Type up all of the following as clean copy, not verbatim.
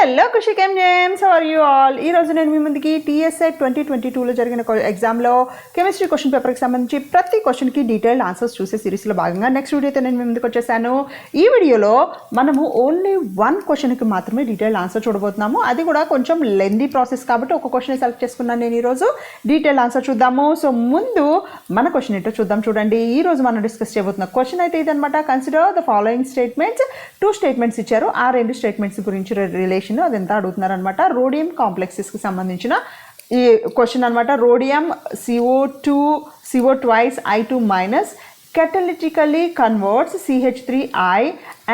Hello Khushi కేమ్ జేమ్స్, how are you all? ఈరోజు నేను మీ ముందుకి TSI 2022లో జరిగిన ఎగ్జామ్లో కెమిస్ట్రీ క్వశ్చన్ పేపర్కి సంబంధించి ప్రతి క్వశ్చన్కి డీటెయిల్డ్ ఆన్సర్స్ చూసే సిరీస్లో భాగంగా నెక్స్ట్ వీడియోతో నేను మీ ముందుకు వచ్చేసాను. ఈ వీడియోలో మనము ఓన్లీ వన్ క్వశ్చన్కి మాత్రమే డీటెయిల్డ్ ఆన్సర్ చూడబోతున్నాము. అది కూడా కొంచెం లెందీ ప్రాసెస్ కాబట్టి ఒక క్వశ్చన్ సెలెక్ట్ చేసుకున్నాను నేను ఈరోజు. డీటెయిల్డ్ ఆన్సర్ చూద్దాము. సో ముందు మన క్వశ్చన్ ఏంటో చూద్దాం. చూడండి, ఈరోజు మనం డిస్కస్ చేయబోతున్న క్వశ్చన్ అయితే ఇదనమాట. Consider the following statements. 2 statements ఇచ్చారు. ఆ 2 స్టేట్మెంట్స్ గురించి రిలేషన్ అదంతా అడుగుతున్నారు అనమాట. రోడియం కాంప్లెక్సెస్కి సంబంధించిన ఈ క్వశ్చన్ అనమాట. Rhodium CO2 twice I2 minus catalytically converts CH3I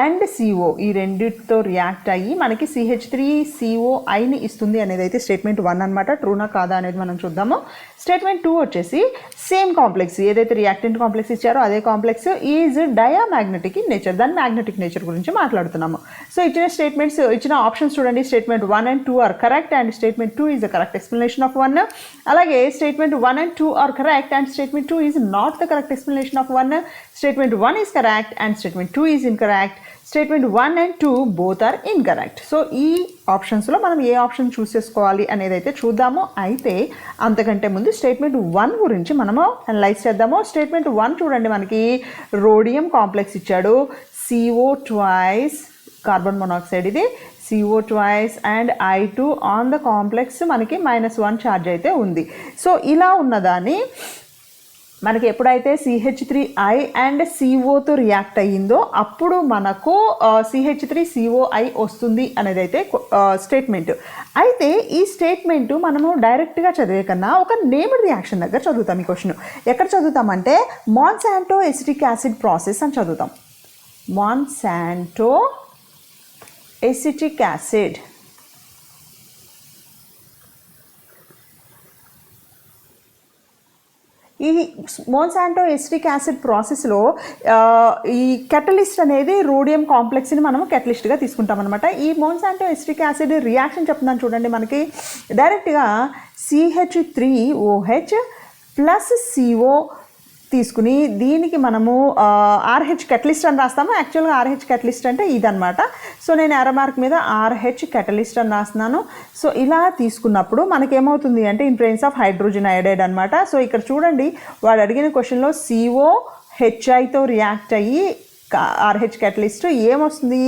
and CO ఈ రెండిటితో రియాక్ట్ అయ్యి మనకి CH3COIని ఇస్తుంది అనేది అయితే స్టేట్మెంట్ 1 అనమాట. ట్రూనా కాదా అనేది మనం చూద్దాము. స్టేట్మెంట్ 2 వచ్చేసి సేమ్ కాంప్లెక్స్, ఏదైతే రియాక్టెంట్ కాంప్లెక్స్ ఇచ్చారో అదే complex is diamagnetic in nature. దాని మ్యాగ్నెటిక్ నేచర్ గురించి మాట్లాడుతున్నాము. సో ఇచ్చిన స్టేట్మెంట్స్, ఇచ్చిన ఆప్షన్స్ చూడండి. Statement 1 and 2 are correct and statement 2 is the correct explanation of 1. అలాగే statement 1 and 2 are correct and statement 2 is not the correct explanation of 1. Statement 1 is correct and statement 2 is incorrect. Statement 1 and 2 both are incorrect. So ఈ ఆప్షన్స్లో మనం ఏ option choose చేసుకోవాలి అనేది అయితే చూద్దాము. అయితే అంతకంటే ముందు స్టేట్మెంట్ 1 గురించి మనము అనలైజ్ చేద్దాము. స్టేట్మెంట్ 1 చూడండి, మనకి రోడియం కాంప్లెక్స్ ఇచ్చాడు. CO twice కార్బన్ మొనాక్సైడ్, ఇది CO twice and I2 on the complex మనకి -1 ఛార్జ్ అయితే ఉంది. సో ఇలా ఉన్నదాన్ని మనకి ఎప్పుడైతే CH3I అండ్ COతో రియాక్ట్ అయ్యిందో అప్పుడు మనకు CH3COI వస్తుంది అనేది అయితే స్టేట్మెంట్. అయితే ఈ స్టేట్మెంట్ మనము డైరెక్ట్గా చదివే కన్నా ఒక నేమ్డ్ రియాక్షన్ దగ్గర చదువుతాం. ఈ క్వశ్చన్ ఎక్కడ చదువుతామంటే మాన్సాంటో ఎసిటిక్ యాసిడ్ ప్రాసెస్ అని చదువుతాం. మాన్సాంటో ఎసిటిక్ యాసిడ్. ఈ మోన్సాంటో ఎసిటిక్ యాసిడ్ ప్రాసెస్లో ఈ కెటలిస్ట్ అనేది రోడియం కాంప్లెక్స్ని మనం కెటలిస్ట్గా తీసుకుంటాం అనమాట. ఈ మోన్సాంటో ఎసిటిక్ యాసిడ్ రియాక్షన్ చెప్తున్నాను చూడండి, మనకి డైరెక్ట్గా CH3OH ప్లస్ CO తీసుకుని దీనికి మనము RH కెటలిస్ట్ అని రాస్తాము. యాక్చువల్గా RH కెటలిస్ట్ అంటే ఇదనమాట. సో నేను ఎర్ర మార్క్ మీద RH కెటలిస్ట్ అని రాస్తున్నాను. సో ఇలా తీసుకున్నప్పుడు మనకేమవుతుంది అంటే in presence of hydrogen iodide అనమాట. సో ఇక్కడ చూడండి, వాడు అడిగిన క్వశ్చన్లో COHIతో రియాక్ట్ అయ్యి RH కెటలిస్ట్ ఏమొస్తుంది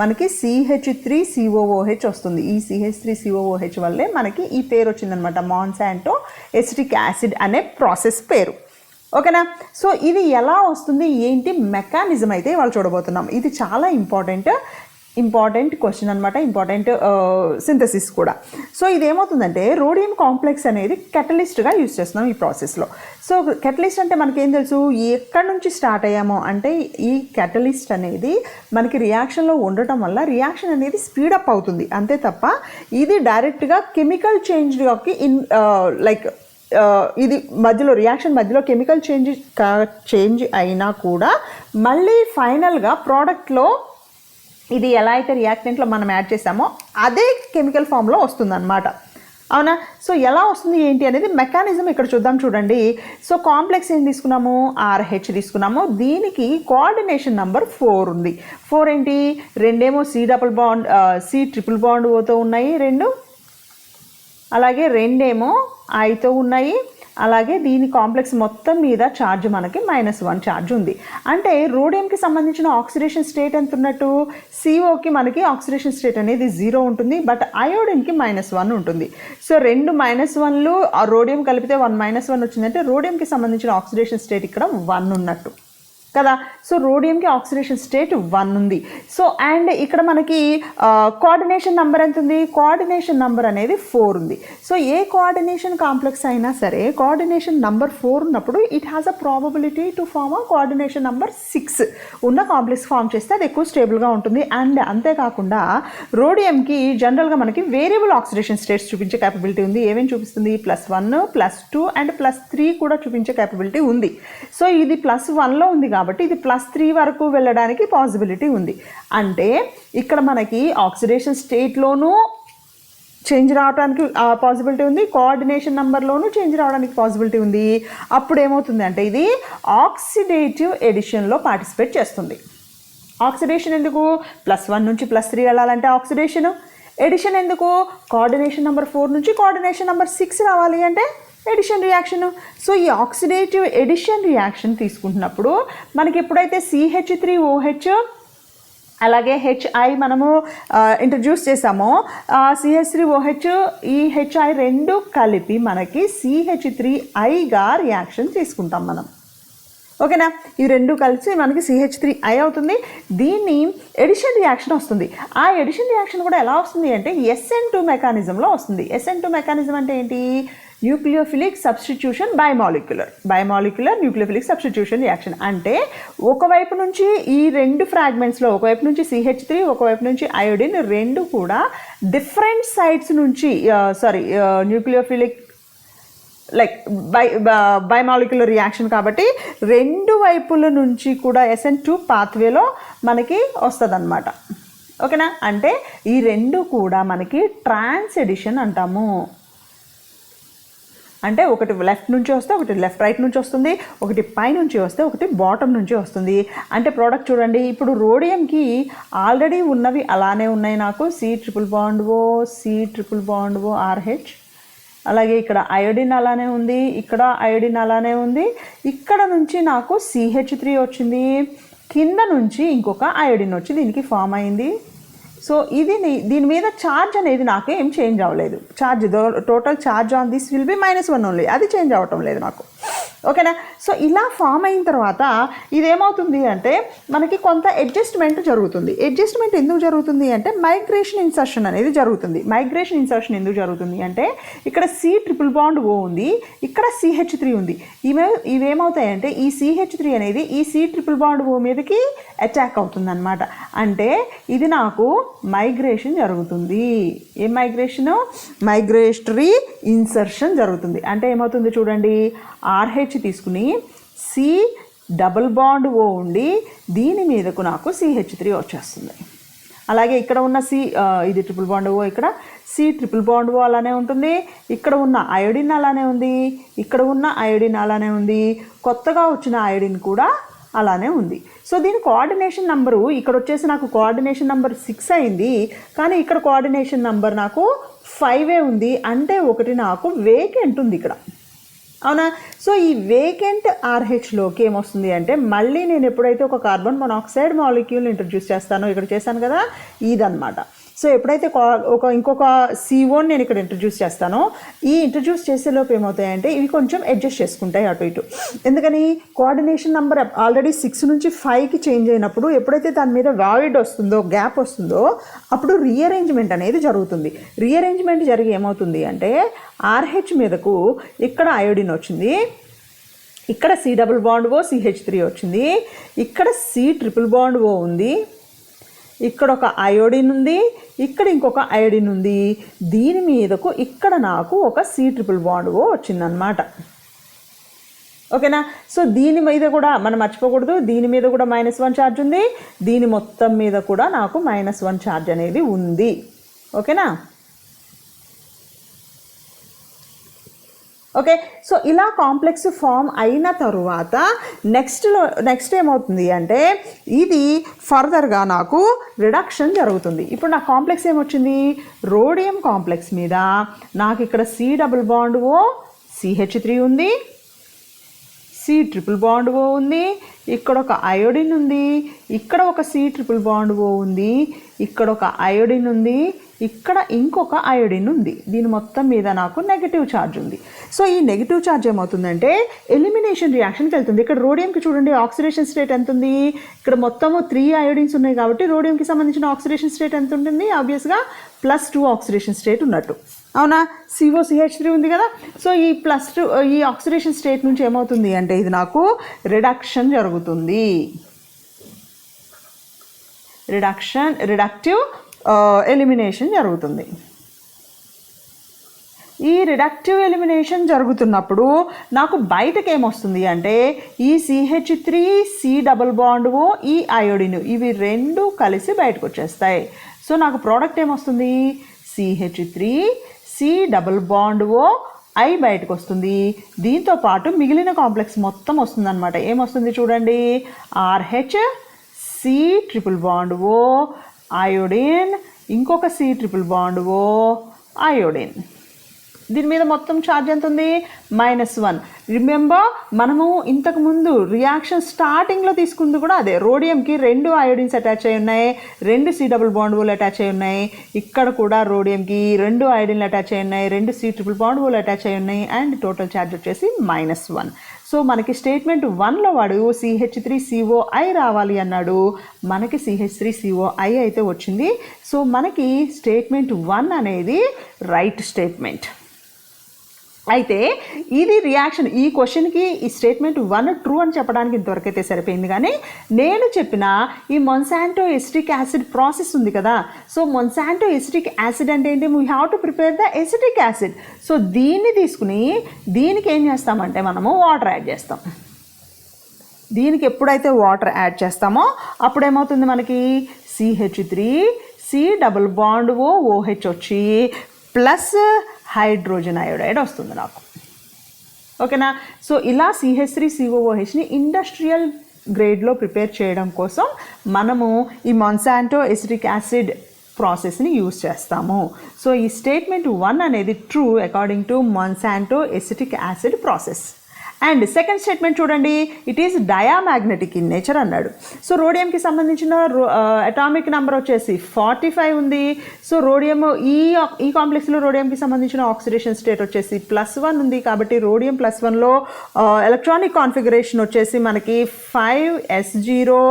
మనకి CH3COOH వస్తుంది. ఈ CH3COOH వల్లే మనకి ఈ పేరు వచ్చిందనమాట, మాన్సాంటో ఎసిటిక్ యాసిడ్ అనే ప్రాసెస్ పేరు. ఓకేనా? సో ఇది ఎలా వస్తుంది, ఏంటి మెకానిజం అయితే వాళ్ళు చూడబోతున్నాం. ఇది చాలా ఇంపార్టెంట్ క్వశ్చన్ అనమాట, ఇంపార్టెంట్ సింథసిస్ కూడా. సో ఇదేమవుతుందంటే రోడియం కాంప్లెక్స్ అనేది కెటలిస్ట్గా యూజ్ చేస్తున్నాం ఈ ప్రాసెస్లో. సో కెటలిస్ట్ అంటే మనకేం తెలుసు, ఎక్కడి నుంచి స్టార్ట్ అయ్యామో అంటే ఈ కెటలిస్ట్ అనేది మనకి రియాక్షన్లో ఉండటం వల్ల రియాక్షన్ అనేది స్పీడప్ అవుతుంది అంతే తప్ప ఇది డైరెక్ట్గా కెమికల్ చేంజ్కి ఇది మధ్యలో రియాక్షన్ మధ్యలో కెమికల్ చేంజ్ అయినా కూడా మళ్ళీ ఫైనల్గా ప్రోడక్ట్లో ఇది ఎలా అయితే రియాక్టెంట్లో మనం యాడ్ చేసామో అదే కెమికల్ ఫామ్లో వస్తుందన్నమాట. అవునా? సో ఎలా వస్తుంది ఏంటి అనేది మెకానిజం ఇక్కడ చూద్దాం. చూడండి, సో కాంప్లెక్స్ ఏం తీసుకున్నాము, RH తీసుకున్నాము. దీనికి కోఆర్డినేషన్ నెంబర్ 4 ఉంది. 4 ఏంటి, రెండేమో C ట్రిపుల్ బాండ్ ఓతో ఉన్నాయి 2, అలాగే రెండేమో Iతో ఉన్నాయి. అలాగే దీని కాంప్లెక్స్ మొత్తం మీద ఛార్జ్ మనకి -1 ఛార్జ్ ఉంది. అంటే రోడియంకి సంబంధించిన ఆక్సిడేషన్ స్టేట్ ఎంత ఉన్నట్టు, COకి మనకి ఆక్సిడేషన్ స్టేట్ అనేది 0 ఉంటుంది, బట్ అయోడిన్కి -1 ఉంటుంది. సో 2 -1లు రోడియం కలిపితే 1 -1 వచ్చిందంటే రోడియంకి సంబంధించిన ఆక్సిడేషన్ స్టేట్ ఇక్కడ 1 ఉన్నట్టు కదా. సో రోడియంకి ఆక్సిడేషన్ స్టేట్ 1 ఉంది. సో అండ్ ఇక్కడ మనకి కోఆర్డినేషన్ నెంబర్ ఎంత ఉంది, కోఆర్డినేషన్ నెంబర్ అనేది 4 ఉంది. సో ఏ కోఆర్డినేషన్ కాంప్లెక్స్ అయినా సరే కోఆర్డినేషన్ నెంబర్ 4 ఉన్నప్పుడు it has a probability to form a coordination number 6 ఉన్న కాంప్లెక్స్ ఫామ్ చేస్తే అది ఎక్కువ స్టేబుల్గా ఉంటుంది. అండ్ అంతేకాకుండా రోడియంకి జనరల్గా మనకి వేరియబుల్ ఆక్సిడేషన్ స్టేట్స్ చూపించే క్యాపబిలిటీ ఉంది. ఏమేమి చూపిస్తుంది, +1, +2 అండ్ +3 కూడా చూపించే క్యాపబిలిటీ ఉంది. సో ఇది +1లో ఉంది కాబట్టి ఇది +3 వరకు వెళ్ళడానికి పాసిబిలిటీ ఉంది. అంటే ఇక్కడ మనకి ఆక్సిడేషన్ స్టేట్లోనూ చేంజ్ రావడానికి పాసిబిలిటీ ఉంది, కోఆర్డినేషన్ నెంబర్లోనూ చేంజ్ రావడానికి పాసిబిలిటీ ఉంది. అప్పుడు ఏమవుతుంది అంటే ఇది ఆక్సిడేటివ్ ఎడిషన్లో పార్టిసిపేట్ చేస్తుంది. ఆక్సిడేషన్ ఎందుకు, +1 నుంచి +3 వెళ్ళాలంటే ఆక్సిడేషను, ఎడిషన్ ఎందుకు? కోఆర్డినేషన్ నెంబర్ 4 నుంచి కోఆర్డినేషన్ నెంబర్ 6 రావాలి అంటే ఎడిషన్ రియాక్షన్. సో ఈ ఆక్సిడేటివ్ ఎడిషన్ రియాక్షన్ తీసుకుంటున్నప్పుడు మనకి ఎప్పుడైతే CH3OH అలాగే HI మనము ఇంట్రడ్యూస్ చేసామో CH3OH ఈ HI రెండు కలిపి మనకి CH3Iగా రియాక్షన్ తీసుకుంటాం మనం. ఓకేనా? ఈ రెండు కలిసి మనకి CH3I అవుతుంది. దీన్ని ఎడిషన్ రియాక్షన్ వస్తుంది. ఆ ఎడిషన్ రియాక్షన్ కూడా ఎలా వస్తుంది అంటే SN2 మెకానిజంలో వస్తుంది. SN2 మెకానిజం అంటే ఏంటి? Nucleophilic substitution bimolecular nucleophilic substitution reaction. అంటే ఒకవైపు నుంచి ఈ రెండు ఫ్రాగ్మెంట్స్లో ఒకవైపు నుంచి CH3 ఒకవైపు నుంచి అయోడిన్ రెండు కూడా డిఫరెంట్ సైడ్స్ నుంచి న్యూక్లియోఫిలిక్ లైక్ బైమాలిక్యులర్ రియాక్షన్ కాబట్టి రెండు వైపుల నుంచి కూడా SN2 పాత్వేలో మనకి వస్తుంది అన్నమాట. ఓకేనా? అంటే ఈ రెండు కూడా మనకి ట్రాన్స్ ఎడిషన్ అంటాము. అంటే ఒకటి లెఫ్ట్ నుంచి వస్తే ఒకటి లెఫ్ట్ రైట్ నుంచి వస్తుంది, ఒకటి పై నుంచి వస్తే ఒకటి బాటమ్ నుంచి వస్తుంది. అంటే ప్రోడక్ట్ చూడండి, ఇప్పుడు రోడియంకి ఆల్రెడీ ఉన్నవి అలానే ఉన్నాయి నాకు, C∼ RH. అలాగే ఇక్కడ అయోడిన్ అలానే ఉంది, ఇక్కడ అయోడిన్ అలానే ఉంది. ఇక్కడ నుంచి నాకు CH3 వచ్చింది, కింద నుంచి ఇంకొక అయోడిన్ వచ్చి దీనికి ఫామ్ అయింది. సో ఇది దీని మీద ఛార్జ్ అనేది నాకు ఏం చేంజ్ అవ్వలేదు. Total charge on this will be -1 only, అది చేంజ్ అవ్వటం లేదు నాకు. ఓకేనా? సో ఇలా ఫామ్ అయిన తర్వాత ఇదేమవుతుంది అంటే మనకి కొంత అడ్జస్ట్మెంట్ జరుగుతుంది. అడ్జస్ట్మెంట్ ఎందుకు జరుగుతుంది అంటే మైగ్రేషన్ ఇన్సర్షన్ అనేది జరుగుతుంది. మైగ్రేషన్ ఇన్సర్షన్ ఎందుకు జరుగుతుంది అంటే ఇక్కడ C∼O ఉంది, ఇక్కడ CH3 ఉంది. ఇవేమవుతాయంటే ఈ CH3 అనేది ఈ C∼O మీదకి అటాక్ అవుతుంది అన్నమాట. అంటే ఇది నాకు మైగ్రేషన్ జరుగుతుంది. ఏం మైగ్రేషను? మైగ్రేటరీ ఇన్సర్షన్ జరుగుతుంది. అంటే ఏమవుతుంది చూడండి, RH తీసుకుని C∼O ఉండి దీని మీదకు నాకు CH3 వచ్చేస్తుంది. అలాగే ఇక్కడ ఉన్న ఇది ∼O, ఇక్కడ C∼O అలానే ఉంటుంది. ఇక్కడ ఉన్న అయోడిన్ అలానే ఉంది, ఇక్కడ ఉన్న అయోడిన్ అలానే ఉంది, కొత్తగా వచ్చిన అయోడిన్ కూడా అలానే ఉంది. సో దీని కోఆర్డినేషన్ నంబరు ఇక్కడ వచ్చేసి నాకు కోఆర్డినేషన్ నంబర్ 6 అయింది, కానీ ఇక్కడ కోఆర్డినేషన్ నంబర్ నాకు 5 ఉంది. అంటే ఒకటి నాకు వేకెంట్ ఉంది ఇక్కడ. అవునా? సో ఈ వేకెంట్ RHలోకి ఏమొస్తుంది అంటే మళ్ళీ నేను ఎప్పుడైతే ఒక కార్బన్ మోనాక్సైడ్ మాలిక్యూల్ ఇంట్రడ్యూస్ చేస్తానో, ఇక్కడ చేశాను కదా ఇదన్నమాట. సో ఎప్పుడైతే ఇంకొక CO నేను ఇక్కడ ఇంట్రడ్యూస్ చేస్తానో, ఈ ఇంట్రడ్యూస్ చేసేలోపు ఏమవుతాయంటే ఇవి కొంచెం అడ్జస్ట్ చేసుకుంటాయి అటు ఇటు. ఎందుకని? కోఆర్డినేషన్ నెంబర్ ఆల్రెడీ 6 నుంచి 5కి చేంజ్ అయినప్పుడు ఎప్పుడైతే దాని మీద వాయిడ్ వస్తుందో, గ్యాప్ వస్తుందో, అప్పుడు రీఅరేంజ్మెంట్ అనేది జరుగుతుంది. రీఅరేంజ్మెంట్ జరిగి ఏమవుతుంది అంటే RH మీదకు ఇక్కడ అయోడిన్ వచ్చింది, ఇక్కడ C∼O CH3 వచ్చింది, ఇక్కడ C∼O ఉంది, ఇక్కడ ఒక అయోడిన్ ఉంది, ఇక్కడ ఇంకొక అయోడిన్ ఉంది. దీని మీదకు ఇక్కడ నాకు ఒక C∼O వచ్చిందనమాట. ఓకేనా? సో దీని మీద కూడా మనం మర్చిపోకూడదు, దీని మీద కూడా -1 ఛార్జ్ ఉంది, దీని మొత్తం మీద కూడా నాకు -1 ఛార్జ్ అనేది ఉంది. ఓకేనా? ఓకే. సో ఇలా కాంప్లెక్స్ ఫామ్ అయిన తరువాత నెక్స్ట్ ఏమవుతుంది అంటే ఇది ఫర్దర్గా నాకు రిడక్షన్ జరుగుతుంది. ఇప్పుడు నా కాంప్లెక్స్ ఏమొచ్చింది? రోడియం కాంప్లెక్స్ మీద నాకు ఇక్కడ C∼O CH3 ఉంది, C∼O ఉంది, ఇక్కడ ఒక అయోడిన్ ఉంది, ఇక్కడ ఒక C∼O ఉంది, ఇక్కడ ఒక అయోడిన్ ఉంది, ఇక్కడ ఇంకొక అయోడిన్ ఉంది. దీని మొత్తం మీద నాకు నెగిటివ్ ఛార్జ్ ఉంది. సో ఈ నెగిటివ్ ఛార్జ్ ఏమవుతుందంటే ఎలిమినేషన్ రియాక్షన్కి వెళ్తుంది. ఇక్కడ రోడియంకి చూడండి ఆక్సిడేషన్ స్టేట్ ఎంత ఉంది? ఇక్కడ మొత్తము 3 అయోడిన్స్ ఉన్నాయి కాబట్టి రోడియంకి సంబంధించిన ఆక్సిడేషన్ స్టేట్ ఎంత ఉంటుంది? ఆబ్వియస్గా +2 ఆక్సిడేషన్ స్టేట్ ఉన్నట్టు. అవునా? COCH3 ఉంది కదా. సో ఈ +2 ఈ ఆక్సిడేషన్ స్టేట్ నుంచి ఏమవుతుంది అంటే ఇది నాకు రిడక్షన్ జరుగుతుంది. రిడక్టివ్ ఎలిమినేషన్ జరుగుతుంది. ఈ రిడక్టివ్ ఎలిమినేషన్ జరుగుతున్నప్పుడు నాకు బయటకు ఏమొస్తుంది అంటే ఈ CH3 C∼O ఈ అయోడిన్ ఇవి రెండు కలిసి బయటకు వచ్చేస్తాయి. సో నాకు ప్రోడక్ట్ ఏమొస్తుంది? CH3 C∼O I బయటకు వస్తుంది. దీంతో పాటు మిగిలిన కాంప్లెక్స్ మొత్తం వస్తుందన్నమాట. ఏమొస్తుంది చూడండి, RH C∼O అయోడిన్ ఇంకొక C triple bond O iodine. దీని మీద మొత్తం ఛార్జ్ ఎంత ఉంది? -1. రిమెంబర్ మనము ఇంతకుముందు రియాక్షన్ స్టార్టింగ్లో తీసుకుంది కూడా అదే. రోడియంకి 2 అయోడిన్స్ అటాచ్ అయి ఉన్నాయి, 2 C డబుల్ బాండ్ ఓలు అటాచ్ అయి ఉన్నాయి. ఇక్కడ కూడా రోడియంకి 2 అయోడిన్లు అటాచ్ అయి ఉన్నాయి, 2 C ట్రిపుల్ బాండ్ ఓలు అటాచ్ అయి ఉన్నాయి అండ్ టోటల్ ఛార్జ్ వచ్చేసి -1. సో మనకి స్టేట్మెంట్ 1లో వాడు CH3COI రావాలి అన్నాడు, మనకి CH3COI అయితే వచ్చింది. సో మనకి స్టేట్మెంట్ 1 అనేది రైట్ స్టేట్మెంట్. అయితే ఇది రియాక్షన్, ఈ క్వశ్చన్కి ఈ స్టేట్మెంట్ 1 ట్రూ అని చెప్పడానికి ఇంతవరకు అయితే సరిపోయింది. కానీ నేను చెప్పిన ఈ మొన్సాంటో ఎసిటిక్ యాసిడ్ ప్రాసెస్ ఉంది కదా, సో మొన్సాంటో ఎసిటిక్ యాసిడ్ అంటే ఏంటి? We have to prepare the acetic acid. So దీన్ని తీసుకుని దీనికి ఏం చేస్తామంటే మనము వాటర్ యాడ్ చేస్తాం. దీనికి ఎప్పుడైతే వాటర్ యాడ్ చేస్తామో అప్పుడు ఏమవుతుంది? మనకి CH3C డబుల్ బాండ్ OH వచ్చి ప్లస్ హైడ్రోజన్ అయోడైడ్ వస్తుంది నాకు. ఓకేనా? సో ఇలా CH3COOHని ఇండస్ట్రియల్ గ్రేడ్లో ప్రిపేర్ చేయడం కోసం మనము ఈ మొన్సాంటో ఎసిటిక్ యాసిడ్ ప్రాసెస్ని యూజ్ చేస్తాము. సో ఈ స్టేట్మెంట్ 1 అనేది true according to Monsanto acetic acid process. And second statement చూడండి, it is diamagnetic in nature అన్నాడు. సో రోడియంకి సంబంధించిన అటామిక్ నెంబర్ వచ్చేసి 45 ఉంది. సో రోడియం ఈ కాంప్లెక్స్లో రోడియంకి సంబంధించిన ఆక్సిడేషన్ స్టేట్ వచ్చేసి +1 ఉంది. కాబట్టి రోడియం +1లో ఎలక్ట్రానిక్ కాన్ఫిగరేషన్ వచ్చేసి మనకి 5s0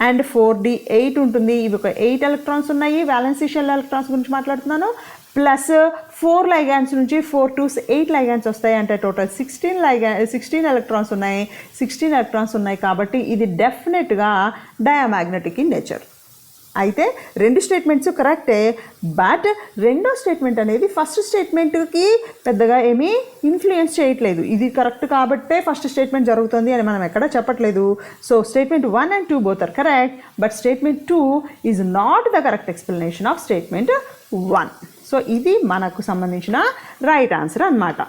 అండ్ 4d8 ఉంటుంది. ఇవి ఒక 8 ఎలక్ట్రాన్స్ ఉన్నాయి. వ్యాలెన్సీ షెల్ ఎలక్ట్రాన్స్ గురించి మాట్లాడుతున్నాను. ప్లస్ 4 లైగాన్స్ నుంచి 4 to 8 లైగాన్స్ వస్తాయి. అంటే టోటల్ 16 ఎలక్ట్రాన్స్ ఉన్నాయి. 16 ఎలక్ట్రాన్స్ ఉన్నాయి కాబట్టి ఇది డెఫినెట్గా డయామాగ్నెటిక్ ఇన్ నేచర్. అయితే 2 స్టేట్మెంట్స్ కరెక్టే, బట్ రెండో స్టేట్మెంట్ అనేది ఫస్ట్ స్టేట్మెంట్కి పెద్దగా ఏమీ ఇన్ఫ్లుయెన్స్ చేయట్లేదు. ఇది కరెక్ట్ కాబట్టే ఫస్ట్ స్టేట్మెంట్ జరుగుతుంది అని మనం ఎక్కడ చెప్పట్లేదు. So statement 1 and 2 both are correct, but statement 2 is not the correct explanation of statement 1. So ఇది మనకు సంబంధించిన రైట్ ఆన్సర్ అన్నమాట.